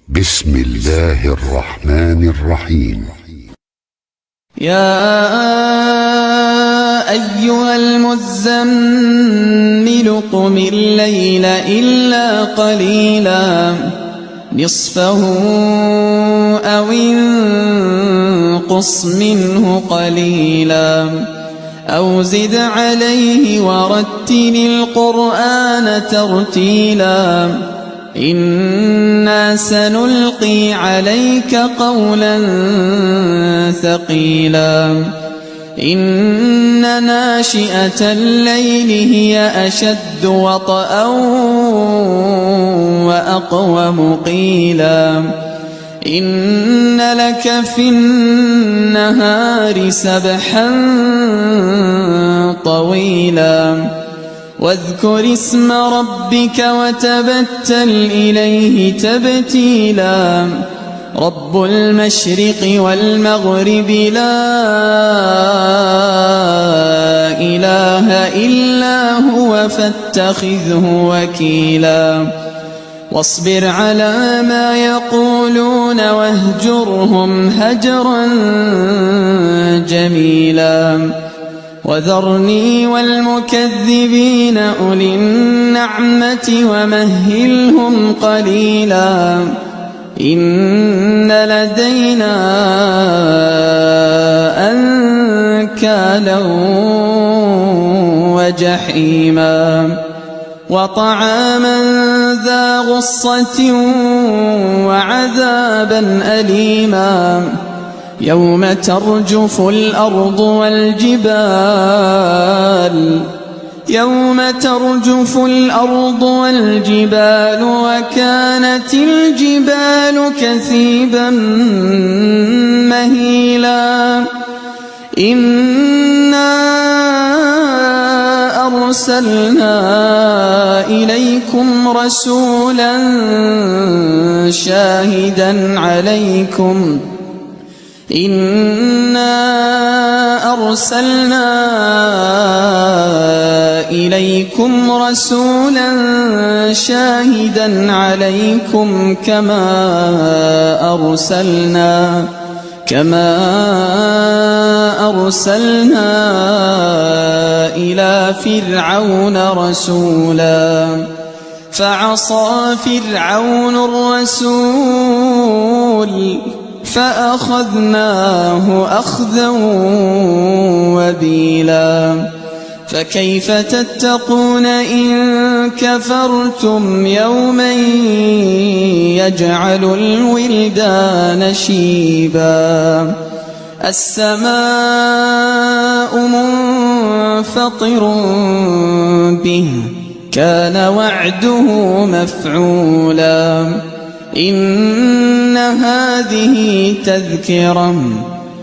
بسم الله الرحمن الرحيم. يا أيها المزمل قم الليل إلا قليلا نصفه أو انقص منه قليلا أو زد عليه ورتل القرآن ترتيلا إنا سنلقي عليك قولا ثقيلا إن ناشئة الليل هي أشد وطئا وأقوم قيلا إن لك في النهار سبحا طويلا واذكر اسم ربك وتبتل إليه تبتيلا رب المشرق والمغرب لا إله إلا هو فاتخذه وكيلا واصبر على ما يقولون واهجرهم هجرا جميلا وذرني والمكذبين أولي النعمة ومهلهم قليلا إن لدينا أنكالا وجحيما وطعاما ذا غصة وعذابا أليما يوم ترجف الأرض والجبال وكانت الجبال كثيبا مهيلا إنا أرسلنا إليكم رسولا شاهدا عليكم إنا أرسلنا إليكم رسولا شاهدا عليكم كما أرسلنا إلى فرعون رسولا فعصى فرعون الرسول فأخذناه أخذا وبيلا فكيف تتقون إن كفرتم يوما يجعل الولدان شيبا السماء منفطر به كان وعده مفعولا إن هذه تذكرة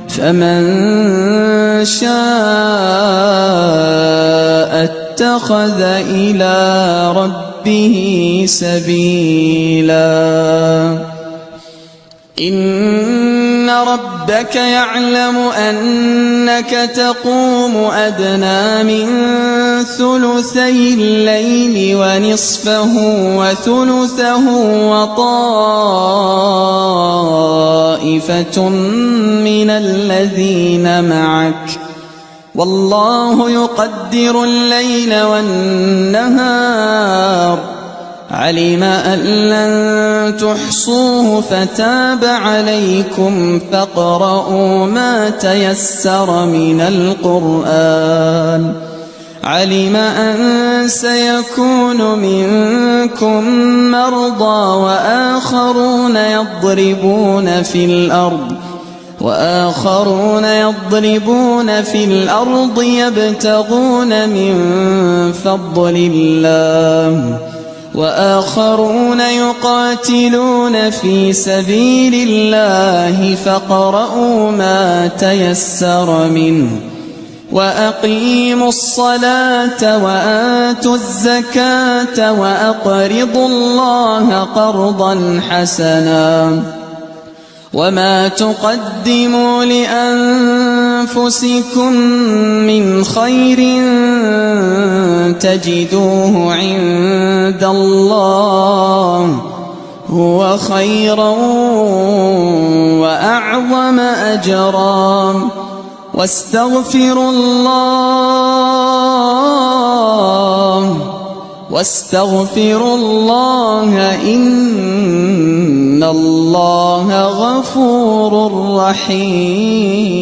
فمن شاء اتخذ إلى ربه سبيلا إن ربك يعلم أنك تقوم أدنى من ثلثي الليل ونصفه وثلثه وطائفة من الذين معك والله يقدر الليل والنهار علم أن لن تحصوه فتاب عليكم فاقرؤوا ما تيسر من القرآن علم أن سيكون منكم مرضى وآخرون يضربون في الأرض يبتغون من فضل الله وآخرون يقاتلون في سبيل الله فاقرؤوا ما تيسر منه وأقيموا الصلاة وآتوا الزكاة وأقرضوا الله قرضا حسنا وما تقدموا لأنفسكم من خير تجدوه عند الله هو خيرا وأعظم أجرا واستغفروا الله إن الله غفور رحيم.